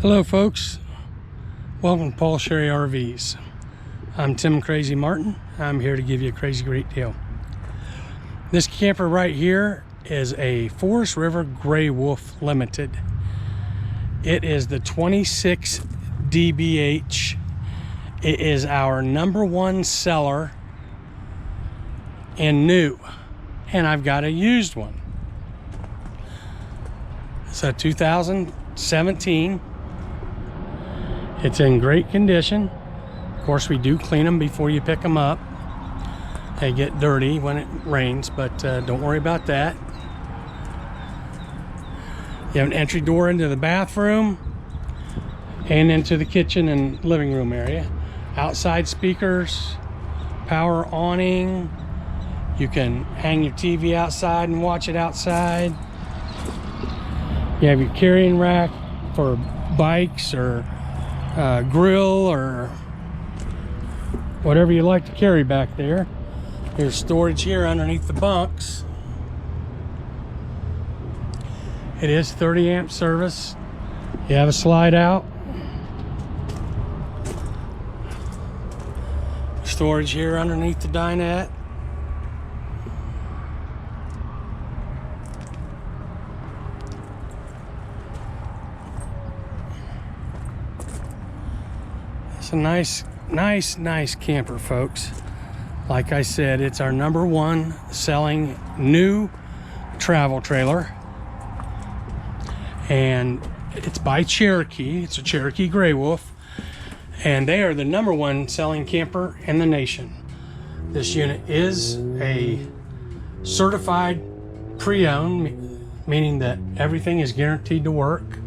Hello folks, welcome to Paul Sherry RVs. I'm Tim Crazy Martin. I'm here to give you a crazy great deal. This camper right here is a Forest River Grey Wolf Limited. It is the 26 DBH. It is our #1 seller and new, and I've got a used one. It's a 2017. It's in great condition. Of course, we do clean them before you pick them up. They get dirty when it rains, but don't worry about that. You have an entry door into the bathroom and into the kitchen and living room area. Outside speakers, power awning. You can hang your TV outside and watch it outside. You have your carrying rack for bikes or grill or whatever you like to carry back there. There's storage here underneath the bunks. It is 30 amp service. You have a slide out. Storage here underneath the dinette. It's a nice camper, folks. Like I said, it's our #1 selling new travel trailer, and it's by Cherokee. It's a Cherokee Grey Wolf, and they are the #1 selling camper in the nation. This unit is a certified pre-owned, meaning that everything is guaranteed to work.